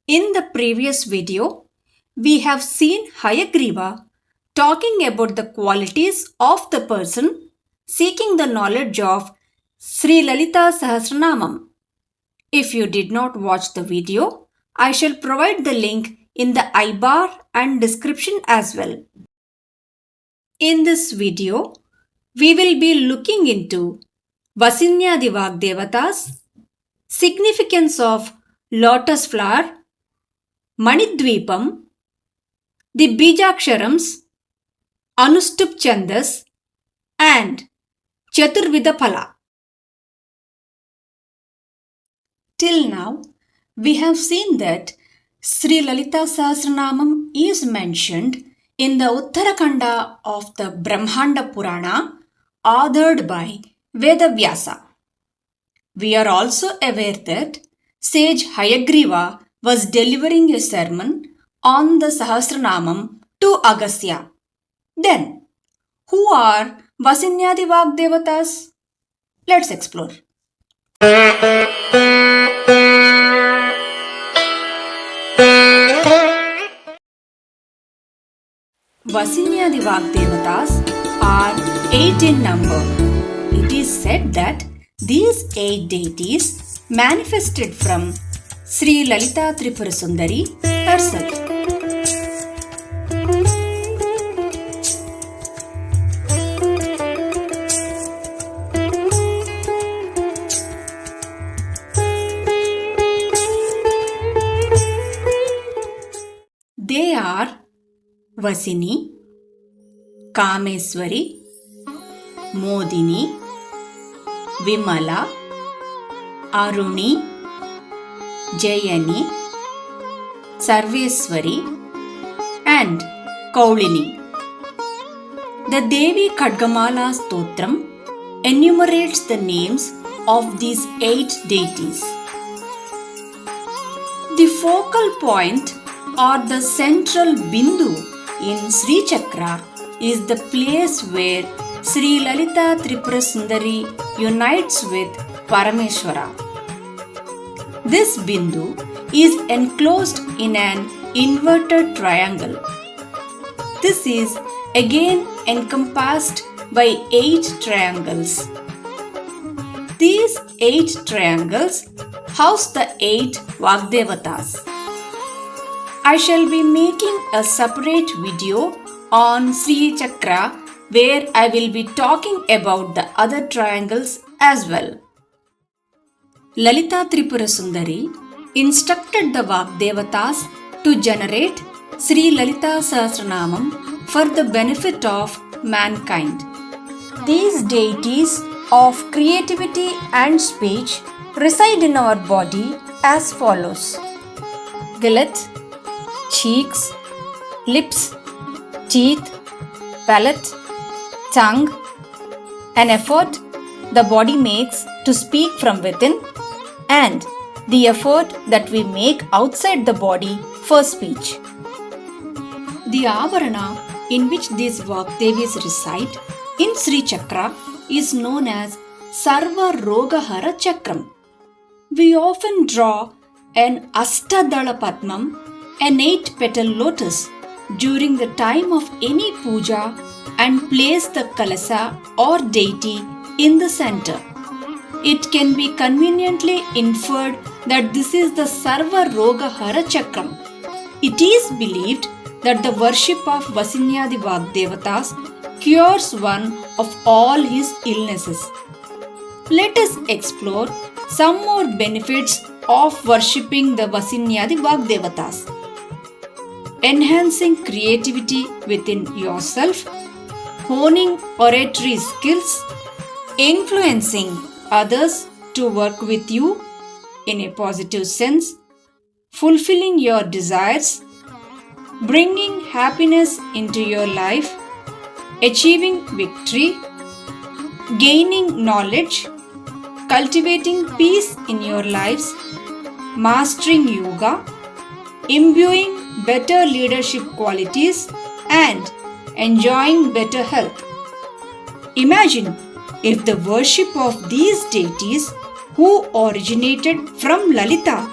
In the previous video, we have seen Hayagriva talking about the qualities of the person seeking the knowledge of Sri Lalitha Sahasranamam. If you did not watch the video, I shall provide the link in the I-bar and description as well. In this video, we will be looking into Vasinyadhi Vakdevathas, significance of lotus flower, Manidvipam, the Bijaksharams, Anustup Chandas, and Chaturvida Phala. Till now, we have seen that Sri Lalitha Sahasranamam is mentioned in the Uttarakanda of the Brahmanda Purana, authored by Vedavyasa. We are also aware that sage Hayagriva was delivering a sermon on the Sahasranamam to Agastya. Then, who are Vasinyadhi Vakdevathas? Let's explore. Vasinyadhi Vakdevathas are 8 in number. It is said that these 8 deities manifested from Sri Lalitha Sundari herself. They are Vasini, Kameswari, Modini, Vimala, Aruni, Jayani, Sarveswari, and Kaulini. The Devi Khadgamala Stotram enumerates the names of these 8 deities. The focal point or the central bindu in Sri Chakra is the place where Sri Lalitha Sundari unites with Parameshwara. This bindu is enclosed in an inverted triangle. This is again encompassed by 8 triangles. These 8 triangles house the 8 Vakdevathas. I shall be making a separate video on Sri Chakra where I will be talking about the other triangles as well. Lalitha Sundari instructed the Vakdevathas to generate Sri Lalitha Sahasranamam for the benefit of mankind. These deities of creativity and speech reside in our body as follows: gullet, cheeks, lips, teeth, palate, tongue, an effort the body makes to speak from within, and the effort that we make outside the body for speech. The Avarana in which these Vakdevis reside in Sri Chakra is known as Sarva Rogahara Chakram. We often draw an Astadala Padmam, an 8-petal lotus, during the time of any puja and place the kalasa or deity in the center. It can be conveniently inferred that this is the Sarva Roga Hara Chakram. It is believed that the worship of Vasinyadhi Vakdevathas cures one of all his illnesses. Let us explore some more benefits of worshipping the Vasinyadhi Vakdevathas. Enhancing creativity within yourself, honing oratory skills, influencing others to work with you in a positive sense, fulfilling your desires, bringing happiness into your life, achieving victory, gaining knowledge, cultivating peace in your lives, mastering yoga, imbuing better leadership qualities, and enjoying better health. Imagine if the worship of these deities who originated from Lalitha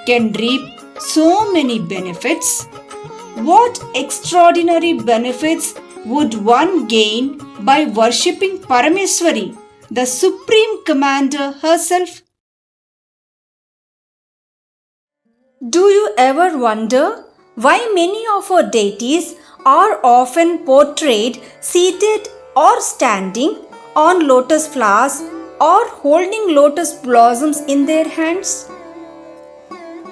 can reap so many benefits. What extraordinary benefits would one gain by worshipping Parameswari, the Supreme Commander herself? Do you ever wonder why many of our deities are often portrayed seated or standing on lotus flowers or holding lotus blossoms in their hands?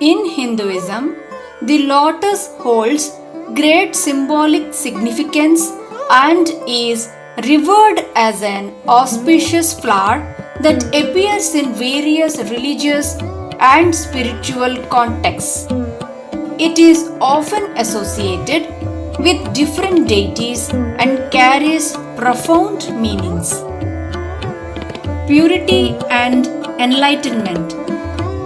In Hinduism, the lotus holds great symbolic significance and is revered as an auspicious flower that appears in various religious and spiritual contexts. It is often associated with different deities and carries profound meanings. Purity and enlightenment.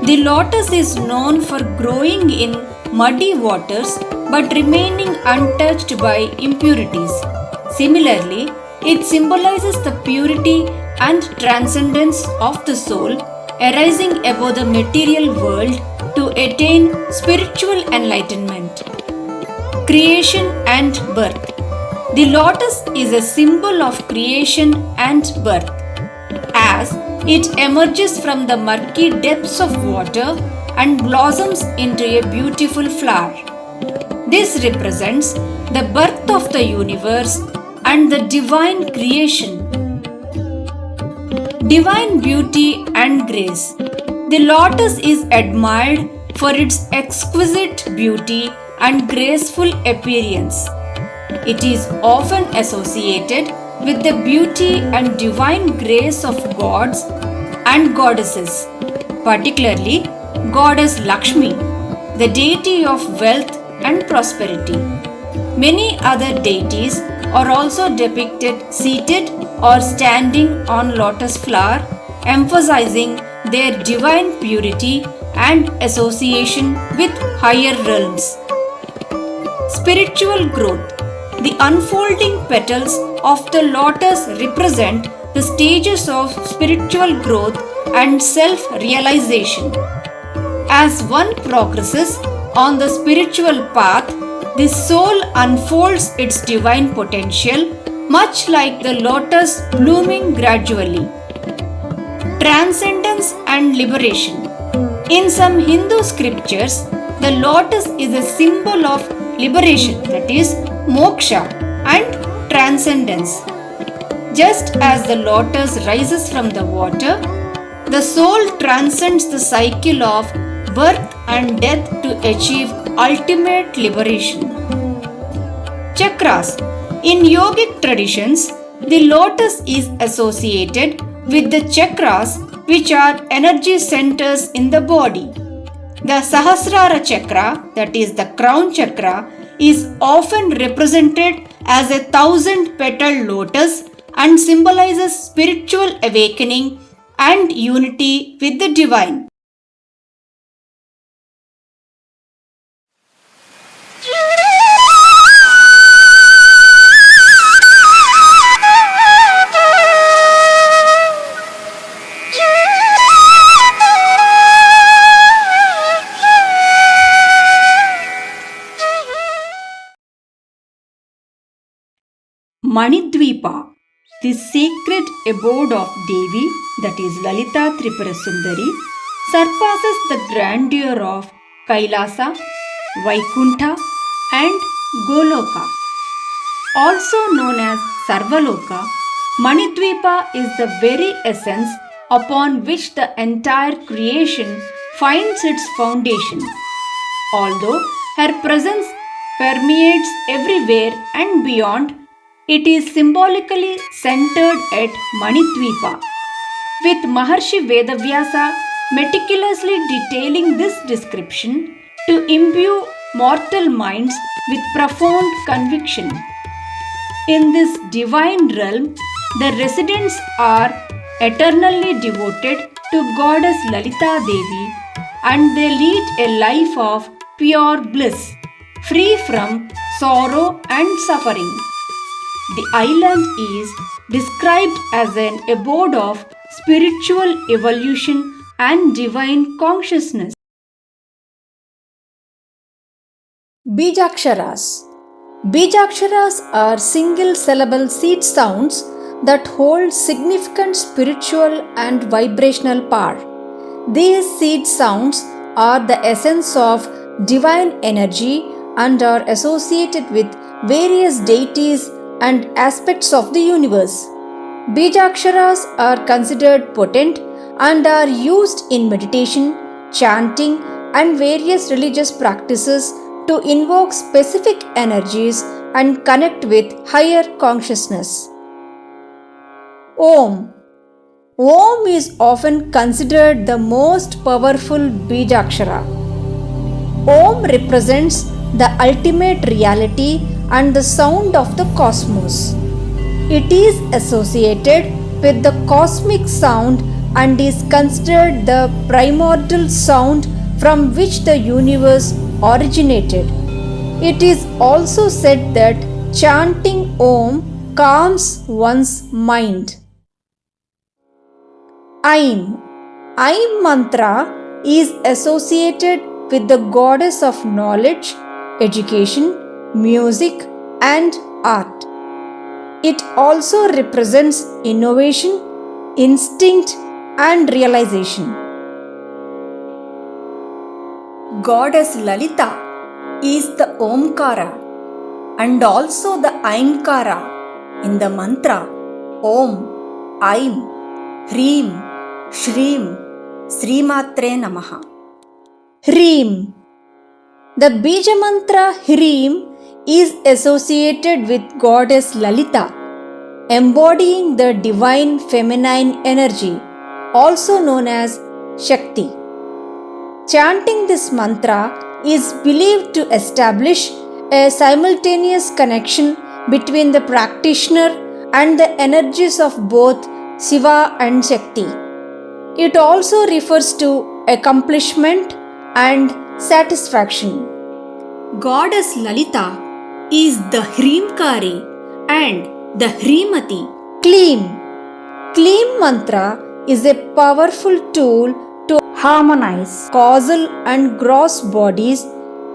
The lotus is known for growing in muddy waters but remaining untouched by impurities. Similarly, it symbolizes the purity and transcendence of the soul arising above the material world to attain spiritual enlightenment. Creation and birth. The lotus is a symbol of creation and birth, as it emerges from the murky depths of water and blossoms into a beautiful flower. This represents the birth of the universe and the divine creation. Divine beauty and grace. The lotus is admired for its exquisite beauty and graceful appearance. It is often associated with the beauty and divine grace of gods and goddesses, particularly Goddess Lakshmi, the deity of wealth and prosperity. Many other deities are also depicted seated or standing on lotus flower, emphasizing their divine purity and association with higher realms. Spiritual growth. The unfolding petals of the lotus represent the stages of spiritual growth and self-realization. As one progresses on the spiritual path, the soul unfolds its divine potential, much like the lotus blooming gradually. Transcendence and liberation. In some Hindu scriptures, the lotus is a symbol of liberation, that is, moksha and transcendence. Just as the lotus rises from the water, the soul transcends the cycle of birth and death to achieve ultimate liberation. Chakras. In yogic traditions, the lotus is associated with the chakras, which are energy centers in the body. The Sahasrara chakra, that is the crown chakra, is often represented as a 1,000-petaled lotus and symbolizes spiritual awakening and unity with the divine. Manidvipa, the sacred abode of Devi, that is Lalitha Sahasranamam, surpasses the grandeur of Kailasa, Vaikuntha and Goloka. Also known as Sarvaloka, Manidvipa is the very essence upon which the entire creation finds its foundation. Although her presence permeates everywhere and beyond, it is symbolically centered at Manidvipa, with Maharshi Vedavyasa meticulously detailing this description to imbue mortal minds with profound conviction. In this divine realm, the residents are eternally devoted to Goddess Lalitha Devi, and they lead a life of pure bliss, free from sorrow and suffering. The island is described as an abode of spiritual evolution and divine consciousness. Bijaksharas. Bijaksharas are single syllable seed sounds that hold significant spiritual and vibrational power. These seed sounds are the essence of divine energy and are associated with various deities and aspects of the universe. Bijaksharas are considered potent and are used in meditation, chanting, and various religious practices to invoke specific energies and connect with higher consciousness. Om. Om is often considered the most powerful Bijakshara. Om represents the ultimate reality and the sound of the cosmos. It is associated with the cosmic sound and is considered the primordial sound from which the universe originated. It is also said that chanting Om calms one's mind. Aim. Aim mantra is associated with the goddess of knowledge, education, music, and art. It also represents innovation, instinct, and realization. Goddess Lalitha is the Omkara and also the Ainkara in the mantra Om, Aim, Hreem, Shreem, Srimatre Namaha. Hreem. The Bija mantra Hreem is associated with goddess Lalitha, embodying the divine feminine energy, also known as Shakti. Chanting this mantra is believed to establish a simultaneous connection between the practitioner and the energies of both Shiva and Shakti. It also refers to accomplishment and satisfaction. Goddess Lalitha is the Hreemkari and the Hreemati. Kleem. Kleem mantra is a powerful tool to harmonize causal and gross bodies,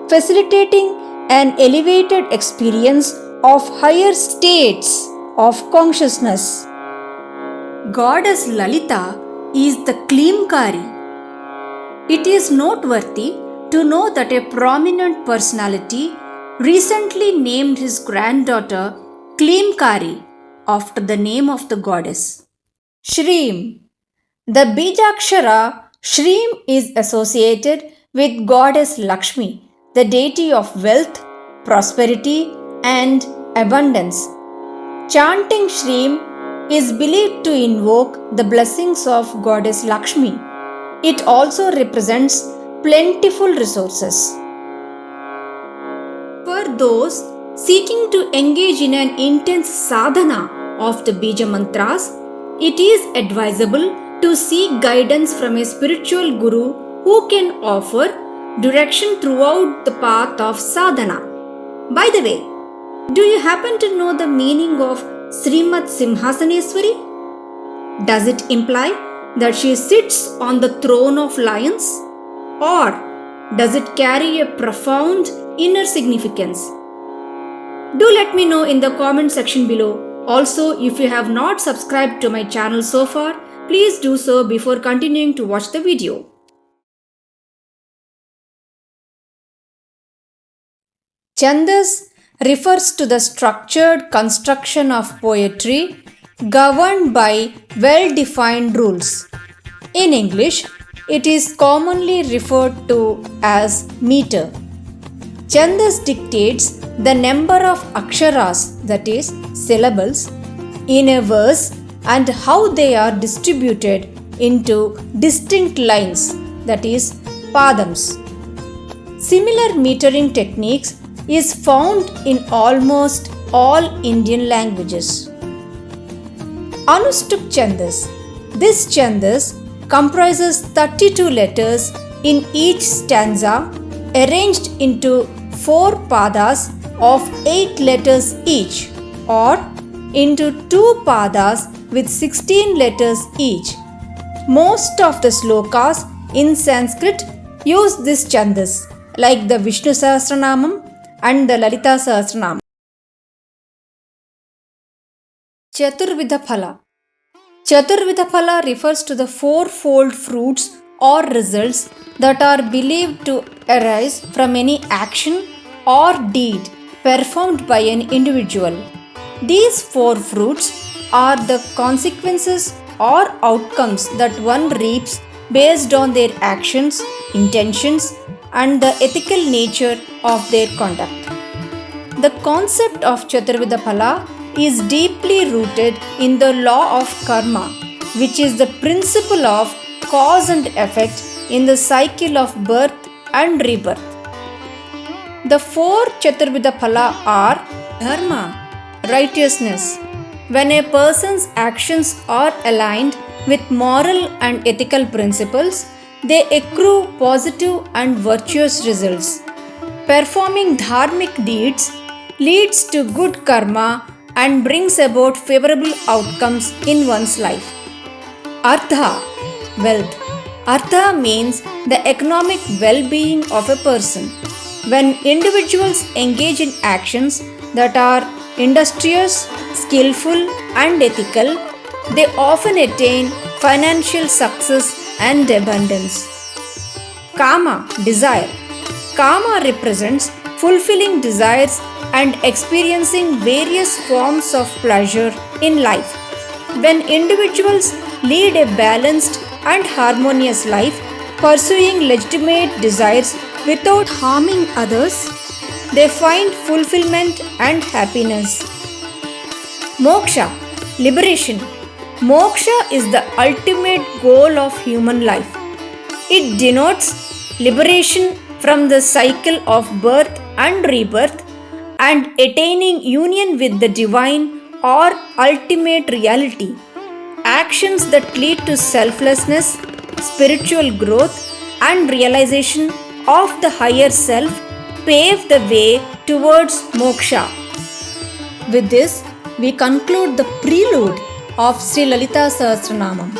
facilitating an elevated experience of higher states of consciousness. Goddess Lalitha is the Kleemkari. It is noteworthy to know that a prominent personality recently named his granddaughter Kleemkari after the name of the goddess. Shreem. The Bijakshara Shreem is associated with goddess Lakshmi, the deity of wealth, prosperity, and abundance. Chanting Shreem is believed to invoke the blessings of goddess Lakshmi. It also represents plentiful resources. For those seeking to engage in an intense sadhana of the Bija mantras, it is advisable to seek guidance from a spiritual guru who can offer direction throughout the path of sadhana. By the way, do you happen to know the meaning of Srimad Simhasaneswari? Does it imply that she sits on the throne of lions? Or does it carry a profound inner significance? Do let me know in the comment section below. Also, if you have not subscribed to my channel so far, please do so before continuing to watch the video. Chandas refers to the structured construction of poetry governed by well-defined rules. In English, it is commonly referred to as meter. Chandas dictates the number of aksharas, that is, syllables, in a verse and how they are distributed into distinct lines, that is, padams. Similar metering techniques is found in almost all Indian languages. Anustuk Chandas. This Chandas comprises 32 letters in each stanza, arranged into 4 padas of 8 letters each, or into 2 padas with 16 letters each. Most of the slokas in Sanskrit use this Chandas, like the Vishnu Sahasranamam, and the Lalita Sahasranamam. Chaturvidha Phala. Chaturvidha Phala refers to the fourfold fruits or results that are believed to arise from any action or deed performed by an individual. These four fruits are the consequences or outcomes that one reaps based on their actions, intentions, and the ethical nature of their conduct. The concept of Chaturvidha Phala is deeply rooted in the law of karma, which is the principle of cause and effect in the cycle of birth and rebirth. The four Chaturvidha Phala are dharma, righteousness. When a person's actions are aligned with moral and ethical principles, they accrue positive and virtuous results. Performing dharmic deeds leads to good karma and brings about favorable outcomes in one's life. Artha, wealth. Artha means the economic well-being of a person. When individuals engage in actions that are industrious, skillful, and ethical, they often attain financial success and abundance. Kama, desire. Kama represents fulfilling desires and experiencing various forms of pleasure in life. When individuals lead a balanced and harmonious life, pursuing legitimate desires without harming others, they find fulfillment and happiness. Moksha, liberation. Moksha is the ultimate goal of human life. It denotes liberation from the cycle of birth and rebirth and attaining union with the divine or ultimate reality. Actions that lead to selflessness, spiritual growth, and realization of the higher self pave the way towards moksha. With this, we conclude the prelude of Sri Lalitha Sahasranamam.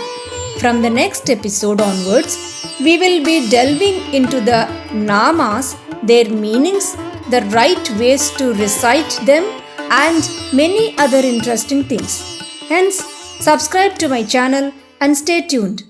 From the next episode onwards, we will be delving into the namas, their meanings, the right ways to recite them, and many other interesting things. Hence, subscribe to my channel and stay tuned.